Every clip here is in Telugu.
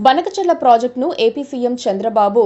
బనకచెర్ల ప్రాజెక్టును ఏపీ సీఎం చంద్రబాబు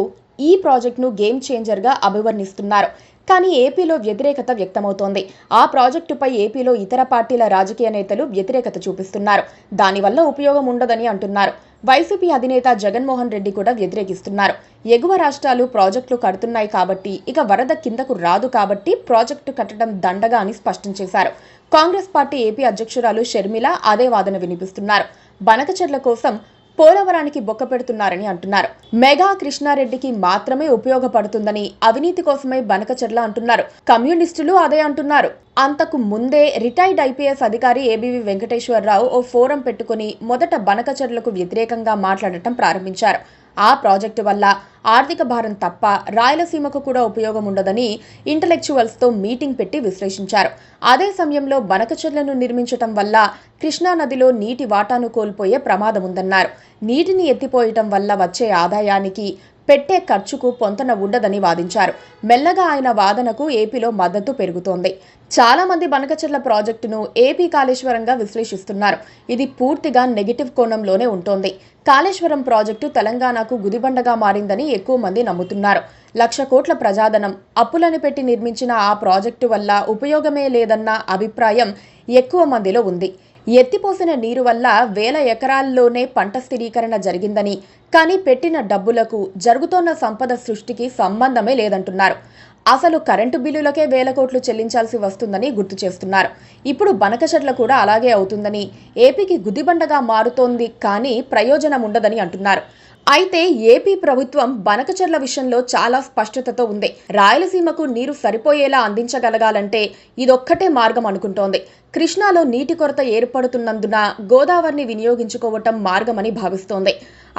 ఈ ప్రాజెక్టును గేమ్ చేంజర్గా అభివర్ణిస్తున్నారు. కానీ ఏపీలో వ్యతిరేకత వ్యక్తమవుతోంది. ఆ ప్రాజెక్టుపై ఏపీలో ఇతర పార్టీల రాజకీయ నేతలు వ్యతిరేకత చూపిస్తున్నారు. దానివల్ల ఉపయోగం ఉండదని అంటున్నారు. వైసీపీ అధినేత జగన్మోహన్ రెడ్డి కూడా వ్యతిరేకిస్తున్నారు. ఎగువ రాష్ట్రాలు ప్రాజెక్టులు కడుతున్నాయి కాబట్టి ఇక వరద కిందకు రాదు కాబట్టి ప్రాజెక్టు కట్టడం దండగా అని స్పష్టం చేశారు. కాంగ్రెస్ పార్టీ ఏపీ అధ్యక్షురాలు షర్మిల అదే వాదన వినిపిస్తున్నారు. బనకచెర్ల కోసం పోలవరానికి బొక్క పెడుతున్నారని అంటున్నారు. మెగా కృష్ణారెడ్డికి మాత్రమే ఉపయోగపడుతుందని, అవినీతి కోసమే బనకచెర్ల అంటున్నారు. కమ్యూనిస్టులు అదే అంటున్నారు. అంతకు ముందే రిటైర్డ్ ఐపీఎస్ అధికారి ఏబీవీ వెంకటేశ్వరరావు ఓ ఫోరం పెట్టుకుని మొదట బనకచెర్లకు వ్యతిరేకంగా మాట్లాడటం ప్రారంభించారు. ఆ ప్రాజెక్టు వల్ల ఆర్థిక భారం తప్ప రాయలసీమకు కూడా ఉపయోగం ఉండదని ఇంటలెక్చువల్స్తో మీటింగ్ పెట్టి విశ్లేషించారు. అదే సమయంలో బనకచెర్లను నిర్మించటం వల్ల కృష్ణానదిలో నీటి వాటాను కోల్పోయే ప్రమాదం ఉందన్నారు. నీటిని ఎత్తిపోయటం వల్ల వచ్చే ఆదాయానికి పెట్టే ఖర్చుకు పొంతన ఉండదని వాదించారు. మెల్లగా ఆయన వాదనకు ఏపీలో మద్దతు పెరుగుతోంది. చాలా మంది బనకచెర్ల ప్రాజెక్టును ఏపీ కాళేశ్వరంగా విశ్లేషిస్తున్నారు. ఇది పూర్తిగా నెగిటివ్ కోణంలోనే ఉంటోంది. కాళేశ్వరం ప్రాజెక్టు తెలంగాణకు గుదిబండగా మారిందని ఎక్కువ మంది నమ్ముతున్నారు. 1,00,000 కోట్ల ప్రజాధనం అప్పులను పెట్టి నిర్మించిన ఆ ప్రాజెక్టు వల్ల ఉపయోగమే లేదన్న అభిప్రాయం ఎక్కువ మందిలో ఉంది. ఎత్తిపోసిన నీరు వల్ల వేల ఎకరాల్లోనే పంట స్థిరీకరణ జరిగిందని, కానీ పెట్టిన డబ్బులకు జరుగుతోన్న సంపద సృష్టికి సంబంధమే లేదంటున్నారు. అసలు కరెంటు బిల్లులకే వేల కోట్లు చెల్లించాల్సి వస్తుందని గుర్తు చేస్తున్నారు. ఇప్పుడు బనకచెర్ల కూడా అలాగే అవుతుందని, ఏపీకి గుదిబండగా మారుతోంది కానీ ప్రయోజనం ఉండదని అంటున్నారు. అయితే ఏపీ ప్రభుత్వం బనకచెర్ల విషయంలో చాలా స్పష్టతతో ఉంది. రాయలసీమకు నీరు సరిపోయేలా అందించగలగాలంటే ఇదొక్కటే మార్గం అనుకుంటోంది. కృష్ణాలో నీటి కొరత ఏర్పడుతున్నందున గోదావరిని వినియోగించుకోవటం మార్గమని భావిస్తోంది.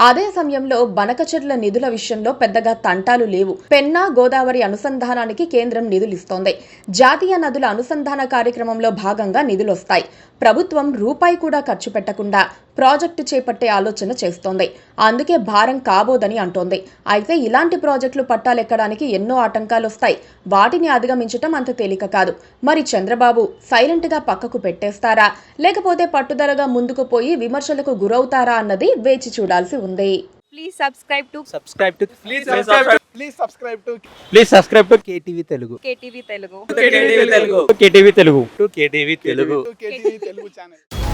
అదే సమయంలో బనకచెర్ల నిధుల విషయంలో పెద్దగా తంటాలు లేవు. పెన్నా గోదావరి అనుసంధానానికి కేంద్రం నిధులిస్తోంది. జాతీయ నదుల అనుసంధాన కార్యక్రమంలో భాగంగా నిధులొస్తాయి. ప్రభుత్వం రూపాయి కూడా ఖర్చు పెట్టకుండా ప్రాజెక్టు చేపట్టే ఆలోచన చేస్తోంది. అందుకే భారం కాబోదని అంటోంది. అయితే ఇలాంటి ప్రాజెక్టులు పట్టాలెక్కడానికి ఎన్నో ఆటంకాలు వస్తాయి. వాటిని అధిగమించటం అంత తేలిక కాదు. మరి చంద్రబాబు సైలెంట్గా పక్కకు పెట్టేస్తారా, లేకపోతే పట్టుదలగా ముందుకు పోయి విమర్శలకు గురవుతారా అన్నది వేచి చూడాల్సి ఉంది. Please subscribe to KTV Telugu. KTV Telugu. KTV Telugu. KTV Telugu channel.